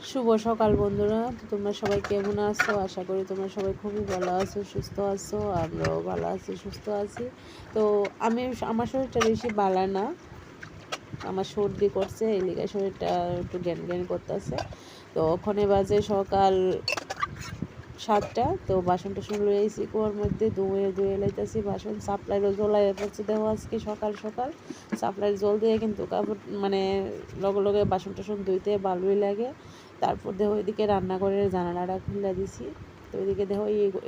শুভ সকাল বন্ধুরা। তো তোমরা সবাই কেমন আছো? আশা করি তোমরা সবাই খুবই ভালো আছো, সুস্থ আছো। আমরাও ভালো আছি, সুস্থ আছি। তো আমার শরীরটা বেশি ভালো না, আমার সর্দি করছে, এই লিগে শরীরটা একটু জ্ঞান জ্ঞান করতেছে। তো ওখানে বাজে সকাল 7টা। তো বাসন টাসন লয়ে আইছি কুয়ার মধ্যে, ধুয়ে ধুয়ে লাইতেছি বাসন। সাপ্লাইরও জলাই পড়ছে দেওয়া আজকে সকাল সকাল। সাপ্লাইয়ের জল দিয়ে কিন্তু কাপড় মানে লগে লগে বাসন টাসন ধুইতে ভালোই লাগে। তারপর দেখো এদিকে রান্নাঘরের জানালাটা খুলে দিছি। তো ওইদিকে দেখো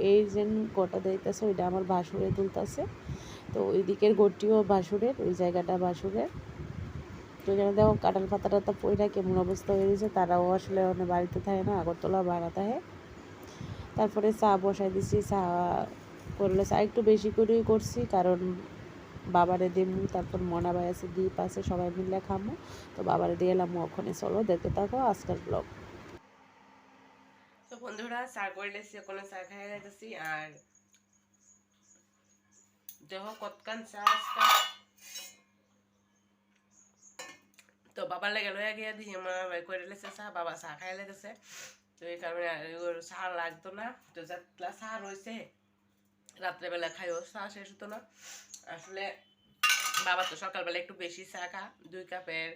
এই যে গোটা দিতেছে ওইটা আমার ভাসুরে তুলতেছে। তো ওই দিকের গোটিও ভাসুরের, ওই জায়গাটা ভাসুরের। তো এখানে দেখো কাঁঠাল পাতা টাতা পইরা কেমন অবস্থা হয়ে গেছে। তারাও আসলে অনেক বাড়িতে থাকে না, আগরতলা ভাড়া থাকে। তারপরে চা বসাই দিছি। চা করলে চা একটু বেশি করেই করছি, কারণ বাবারে দিমু, তারপর মনা ভাই আছে, দীপ আছে, সবাই মিলে খামু। তো বাবারে দিয়ে এলাম ওখানে। চলো দেখতে থাকো আজকের ব্লগ। তো বন্ধুরা চা করে লেছি, ওখানে চা খাই যাইতেছি। আর দেহ কতকান চা আজকা তো বাবার লাগে লইয়া গিয়া দিই আমার ভাই করে লেছে চা, বাবা চা খাই লেগেছে। তো এই কারণে চা লাগতো না। তো যাতলা চা রয়েছে রাত্রেবেলা খাইও চা শেষ হতো না আসলে। বাবা তো সকালবেলা একটু বেশি চা খা, 2 কাপের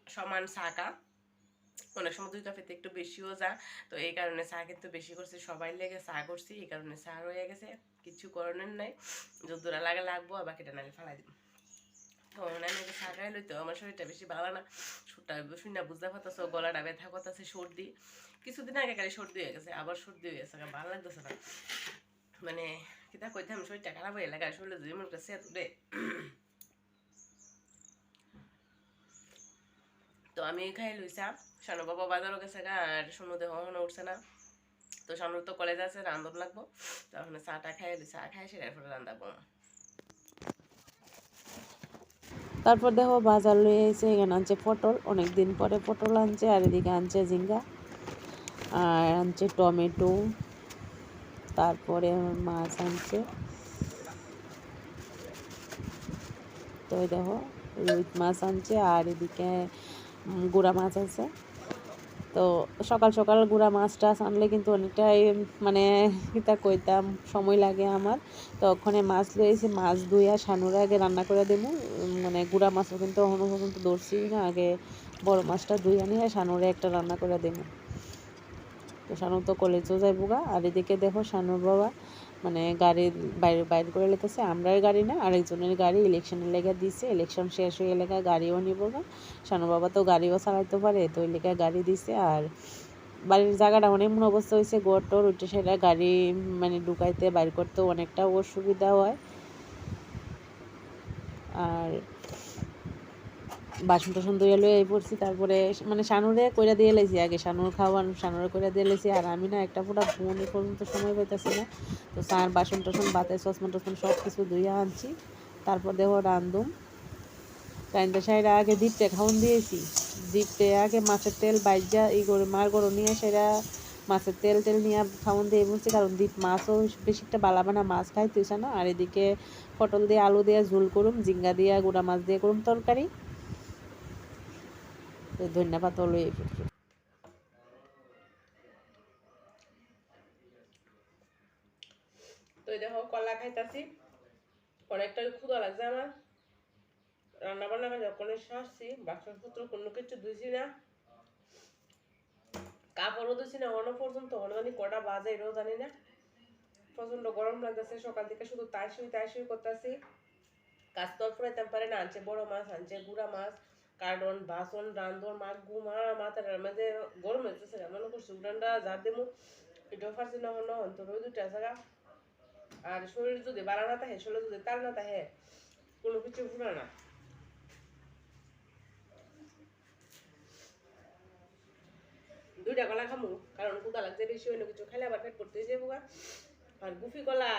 সমান চা খা, অনেক সময় 2 কাপেতে একটু বেশিও যা। তো এই কারণে চা কিন্তু বেশি করছি, সবাই লেগে চা করছি, এই কারণে চা রয়ে গেছে। কিছু করণের নাই, যদুরা লাগে লাগবো আর বাকিটা নালে ফেলাই দিব। তো আমি চা খাই লইতো, আমার শরীরটা বেশি ভালো না। সুরটা শুনে বুঝতে পারতেছ, গলাটা ব্যথা করতেছে, সর্দি। কিছুদিন আগে খালি সর্দি হয়ে গেছে, আবার সর্দি হয়ে গেছে, ভালো লাগতেছে না। মানে কিতা কইতাম, শরীরটা খারাপ হয়ে লাগে, শরীরে যদি মনে করছে রে। তো আমি খাই লইছাম। শানু বাবা বাজারও গেছে গা, আর সোনু দেহ উঠছে না। তো শানুর তো কলেজ আছে, রান্ধন লাগবো। তখন চাটা খাই লই, চা খাই সেটার পরে রান্ধাবো। তারপর দেখো বাজার লয়ে এসে এখানে আনছে পটল, অনেক দিন পরে পটল আনছে। আর এদিকে আনছে ঝিঙ্গা, আর আনছে টমেটো, তারপরে মাছ আনছে। তো এই দেখো রুই মাছ আনছে, আর এদিকে গুড়া মাছ আছে। তো সকাল সকাল গুড়া মাছ টাছ আনলে কিন্তু অনেকটাই মানে কিতা কইতাম সময় লাগে আমার। তো ওখানে মাছ লয়েছি, মাছ ধুইয়া সানুরে আগে রান্না করে দেবো। মানে গুড়া মাছও কিন্তু এখনো পর্যন্ত ধরছি না, আগে বড় মাছটা ধুইয়া নিয়ে সানুরে একটা রান্না করে দেবো। তো শানু তো কলেজও যাইবো গা। আর এদিকে দেখো শানুর বাবা মানে গাড়ি বাইরে বাইরে করে লেগেছে। আমরার গাড়ি না, আরেকজনের গাড়ি ইলেকশনের লেগে দিছে, ইলেকশন শেষ হয়ে লেগে গাড়িও নিব গা। শানু বাবা তো গাড়িও চালাইতে পারে, তো ওই লেগে গাড়ি দিছে। আর বাড়ির জায়গাটা অনেক মনে অবস্থা হয়েছে, গড় টর উঠে সেটা গাড়ি মানে ঢুকাইতে বাইর করতেও অনেকটা অসুবিধা হয়। আর বাসন টাসন ধুয়ে লয়ে এই পড়ছি। তারপরে মানে শানুরে কইরা দিয়ে লাইছি, আগে শানুর খাওয়ান শানুরে কইরা দিয়ে লাইছি। আর আমি না একটা পুরা ফোন এ পর্যন্ত সময় পাইতেছি না। তো চার বাসন টাসন বাতে চশমা টসমান সব কিছু ধুইয়া আনছি। তারপর দেখো রান্ধুম। রাইন্দা সাইডা আগে দীপটে খাওয়ান দিয়েছি। দীপটে আগে মাছের তেল বাইজা এই করে মার গরো নিয়ে সেটা মাছের তেল টেল নিয়ে খাওয়ান দিয়ে বলছি, কারণ দীপ মাছও বেশি একটা বালাবে না, মাছ খাইতেছে না। আর এদিকে পটল দিয়ে আলু দিয়ে ঝোল করুম, ঝিঙ্গা দিয়ে গুঁড়া মাছ দিয়ে করুম তরকারি। তো ধন্যবাদ হলো এই। তো দেখো কলা খাইতাছি, অনেকটা ক্ষুধা লাগছে আমার। রান্না বান্না করে যখন সারছি, বাসনপত্র কোনো কিছু ধুইছি না, কাপড়ও ধুইছি না এখনো পর্যন্ত। জানি কটা বাজে এটাও জানি না। প্রচন্ড গরম লাগতেছে, সকাল থেকে শুধু তাই শুই করতেছি। কাজ তো ফুরাইতে পারে না। আনছে বড় মাছ, আনছে গুড়া মাছ, কার্টন বাসন রান্ধন মা গুমা মাথার মাঝে গরম হইতেছে। মনে করছি উড়ানটা যা দেবো এটাও পারছি না, মনে অন্তর ওই দুটা জায়গা। আর শরীর যদি বাড়া না থাকে, শরীর যদি তার না থাকে, কোনো কিছু ফুরা না। দুইটা কলা খামু, কারণ ক্ষুদা লাগছে বেশি, অন্য কিছু খাইলে আবার পেট করতে যাবো। আর গুফি কলা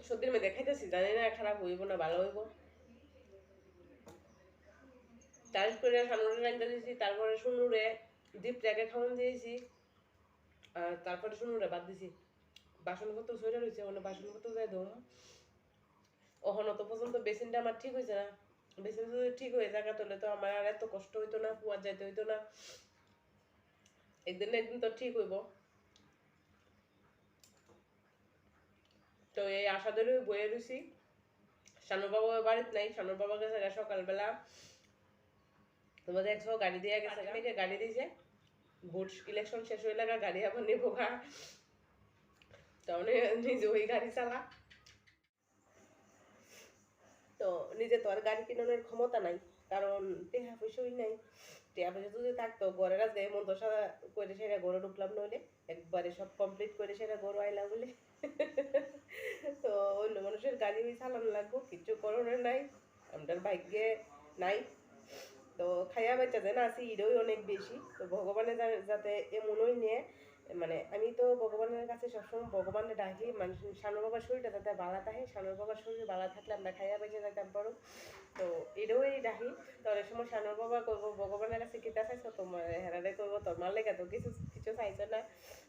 সর্দির মধ্যে খাইতেছি, জানি না খারাপ হইব না ভালো হইব। চাষ করে সামনে রাখতে দিয়েছি, তারপরে শুনুরে দীপ জায়গা খাওয়ান দিয়েছি, আর তারপরে শুনুরে বাদ দিছি। বাসনপত্র সইটা রয়েছে, মানে বাসনপত্র যাই ধুম। ওখানে তো পর্যন্ত বেসিনটা আমার ঠিক হয়েছে না। বেসিন যদি ঠিক হয়ে জায়গা তোলে তো আমার আর এত কষ্ট হইতো না, কুয়ার যাইতে হইতো না। একদিন না একদিন তো ঠিক হইব। তো এই আশা ধরে বইয়ে রয়েছি। শানুর বাবা বাড়িতে নাই, শানুর বাবা গেছে সকালবেলা, তোমরা দেখছো গাড়ি দিয়ে গেছে, গাড়ি দিয়েছে ভোট ইলেকশন শেষ হয়ে লাগা গাড়ি আবার নেবো গা, তাহলে নিজে ওই গাড়ি চালা। তো নিজে তো আর গাড়ি কিনানোর ক্ষমতা নাই, কারণ টেহা পয়সাই নাই। টেহা পয়সা যদি থাকতো ঘরের আজকে এমন দশা করে সেটা ঘরে ঢুকলাম, নইলে একবারে সব কমপ্লিট করে সেটা ঘরে আইলাম বলে। তো অন্য মানুষের গাড়ি চালানো লাগবো, কিছু করণের নাই, আমাদের ভাগ্যে নাই। তো খাইয়া বাচ্চা যেন আছি ইডই অনেক বেশি। তো ভগবানের যাতে এমনই নিয়ে, মানে আমি তো ভগবানের কাছে সবসময় ভগবানের ডাকি, মানুষ শানুর বাবার শরীরটা যাতে ভালো থাকে, শানুর বাবার শরীর ভালো থাকলে আমরা খাইয়া বেঁচে যেতাম পারো। তো এটাই ডাকি। তো অনেক সময় শানুর বাবা করবো ভগবানের কাছে কিতা চাইছো, তোমার হেরারে করবো, তোমার লেগে তো কিছু কিছু চাইছো না।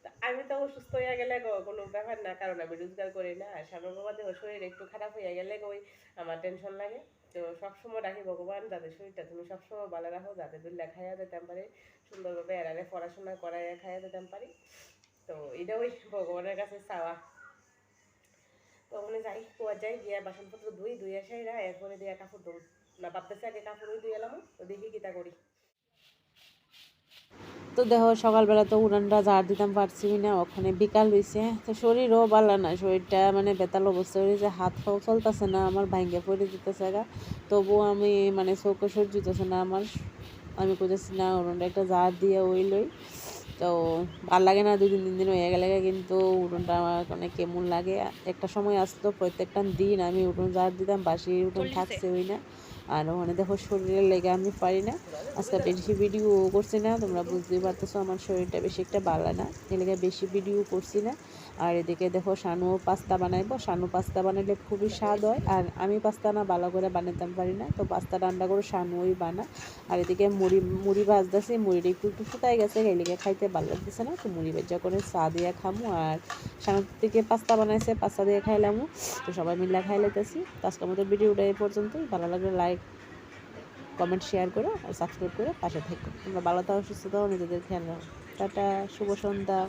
তো আমি তো অসুস্থ হয়ে গেলে কোনো ব্যাপার না, কারণ আমি রোজগার করি না। আর শানুর বাবা দেহ শরীর একটু খারাপ হয়ে গেলে ওই আমার টেনশন লাগে। তো সবসময় ডাকি ভগবান যাতে শরীরটা তুমি সবসময় ভালো রাখো, যাতে দুল্লা খাইয়া যেতাম পারি, সুন্দরভাবে এরারে পড়াশোনা করাইয়া খাইয়া যেতাম পারি। তো এটা ওই ভগবানের কাছে চাওয়া। তো ওখানে যাই, কুয়া যাই, গিয়া বাসনপত্র ধুই আসাইরা এরপরে দিয়া কাপড় ধুম না, ভাবতেছি আগে কাপড়ই ধুই এলাম, তো দেখি কিতা করি। তো দেখো সকালবেলা তো উড়ানটা ঝাড় দিতাম পারছি না, ওখানে বিকাল হয়েছে, তো শরীরও ভালো না, শরীরটা মানে বেতাল অবস্থা হয়েছে, হাত পাও চলতেছে না আমার, ভাঙ্গে পড়ে দিতেছে গা। তবুও আমি মানে চৌকে সহ্য হইতেছে না আমার, আমি কইতেছি না উড়নটা একটা ঝাড় দিয়ে ওই লই। তো ভাল লাগে না, 2-3 দিন হয়ে গেলে, কিন্তু উঠোনটা আমার অনেক কেমন লাগে। একটা সময় আসতো প্রত্যেকটা দিন আমি উঠোন ঝাড় দিতাম, বাসি উঠোন থাকছে ওই না। আর ওখানে দেখো শরীরের লেগে আমি পারি না, আজকে বেশি ভিডিও করছি না, তোমরা বুঝতেই পারতেছো আমার শরীরটা বেশি একটা ভালো না, এর লেগে বেশি ভিডিও করছি না। আর এদিকে দেখো শানু পাস্তা বানাইবো, শানু পাস্তা বানাইলে খুবই স্বাদ হয়, আর আমি পাস্তা না ভালো করে বানাইতাম পারি না, তো পাস্তা রান্না করে শানুই বানা। আর এদিকে মুড়ি ভাজতেছি, মুড়িটা একটু একটু শুকাই গেছে, এই লেগে খাইতে ভালো লাগতেছে না, তো মুড়ি ভেজা করে চা দিয়ে খামু। আর শানুর থেকে পাস্তা বানাইছে, পাস্তা দিয়ে খাইলামু। তো সবাই মিলে খাই লাইতেছি। তো আজকের মতো ভিডিওটা এই পর্যন্তই, ভালো লাগলে লাইক কমেন্ট শেয়ার করো আর সাবস্ক্রাইব করে পাশে থেকো। তোমরা ভালো থাকো, সুস্থ থাকো, নিজেদের খেয়াল রাখো। টাটা, শুভ সন্ধ্যা।